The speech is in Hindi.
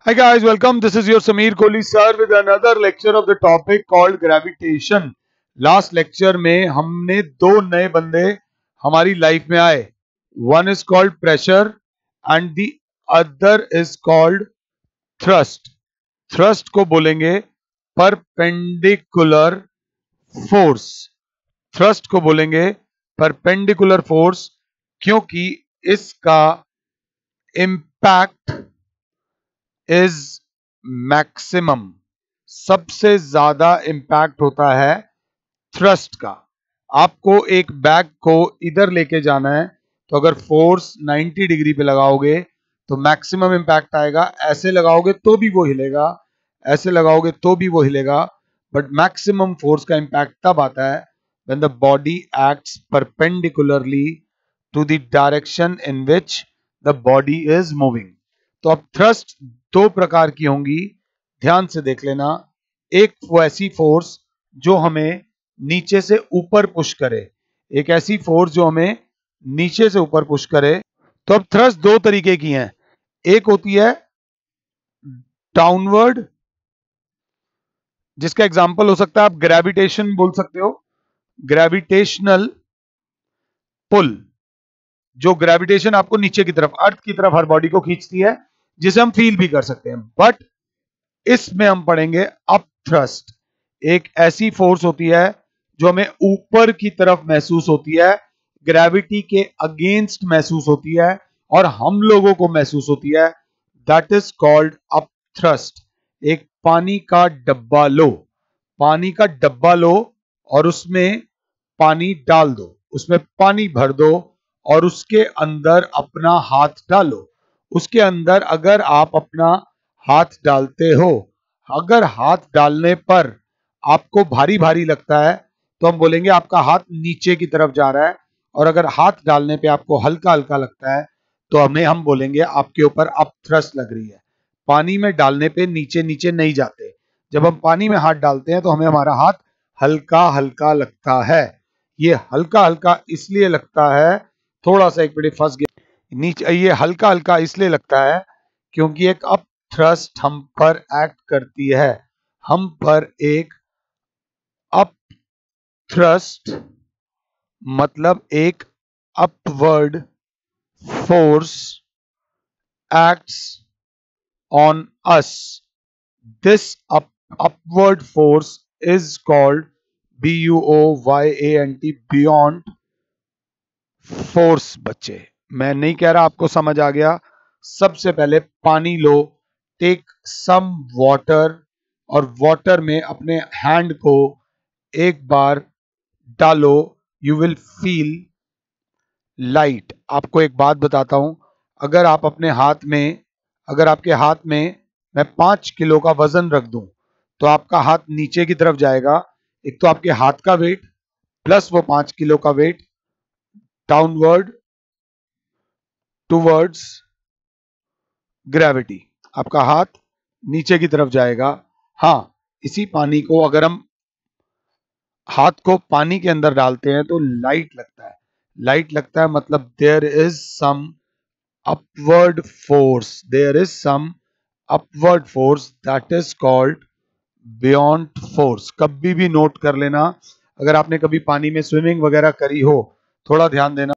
Hi guys, welcome. This is your Sameer Kohli sir with another lecture of the topic called gravitation. Last lecture में हमने दो नए बंदे हमारी लाइफ में आए. One is called pressure and the other is called thrust. Thrust को बोलेंगे perpendicular force. Thrust को बोलेंगे perpendicular force क्योंकि इसका impact इज मैक्सिमम. सबसे ज्यादा इंपैक्ट होता है थ्रस्ट का. आपको एक बैग को इधर लेके जाना है तो अगर फोर्स 90 डिग्री पे लगाओगे तो मैक्सिमम इंपैक्ट आएगा. ऐसे लगाओगे तो भी वो हिलेगा, ऐसे लगाओगे तो भी वो हिलेगा, बट मैक्सिमम फोर्स का इंपैक्ट तब आता है when the body acts perpendicularly to the direction in which the body is moving. तो अब थ्रस्ट दो प्रकार की होंगी, ध्यान से देख लेना. एक वो ऐसी फोर्स जो हमें नीचे से ऊपर पुश करे, एक ऐसी फोर्स जो हमें नीचे से ऊपर पुश करे. तो अब थ्रस्ट दो तरीके की हैं. एक होती है डाउनवर्ड, जिसका एग्जांपल हो सकता है आप ग्रेविटेशन बोल सकते हो. ग्रेविटेशनल पुल, जो ग्रेविटेशन आपको नीचे की तरफ, अर्थ की तरफ हर बॉडी को खींचती है, जिसे हम फील भी कर सकते हैं. बट इसमें हम पढ़ेंगे अप थ्रस्ट. एक ऐसी फोर्स होती है जो हमें ऊपर की तरफ महसूस होती है, ग्रेविटी के अगेंस्ट महसूस होती है और हम लोगों को महसूस होती है. That is called up thrust. एक पानी का डब्बा लो, पानी का डब्बा लो और उसमें पानी डाल दो, उसमें पानी भर दो और उसके अंदर अपना हाथ डालो. उसके अंदर अगर आप अपना हाथ डालते हो, अगर हाथ डालने पर आपको भारी भारी लगता है तो हम बोलेंगे आपका हाथ नीचे की तरफ जा रहा है. और अगर हाथ डालने पे आपको हल्का हल्का लगता है तो हम बोलेंगे आपके ऊपर अप थ्रस्ट लग रही है. पानी में डालने पे नीचे नीचे नहीं जाते. जब हम पानी में हाथ डालते हैं तो हमें हमारा हाथ हल्का हल्का लगता है. ये हल्का हल्का इसलिए लगता है, थोड़ा सा एक मिनट फंस गया नीचे, ये हल्का हल्का इसलिए लगता है क्योंकि एक अप थ्रस्ट हम पर एक्ट करती है. हम पर एक अप थ्रस्ट मतलब एक upward force acts on us. This upward force is called BUOYANT, beyond force. बच्चे, मैं नहीं कह रहा, आपको समझ आ गया. सबसे पहले पानी लो, टेक सम वाटर, और वाटर में अपने हैंड को एक बार डालो. You will feel light. आपको एक बात बताता हूं, अगर आप अपने हाथ में, अगर आपके हाथ में मैं 5 किलो का वजन रख दूं तो आपका हाथ नीचे की तरफ जाएगा. एक तो आपके हाथ का वेट प्लस वो 5 किलो का वेट डाउनवर्ड टूवर्ड्स ग्रेविटी, आपका हाथ नीचे की तरफ जाएगा. हाँ, इसी पानी को अगर हम हाथ को पानी के अंदर डालते हैं तो लाइट लगता है. लाइट लगता है मतलब there is some upward force, there is some upward force, that is called beyond force. कभी भी नोट कर लेना, अगर आपने कभी पानी में स्विमिंग वगैरह करी हो, थोड़ा ध्यान देना.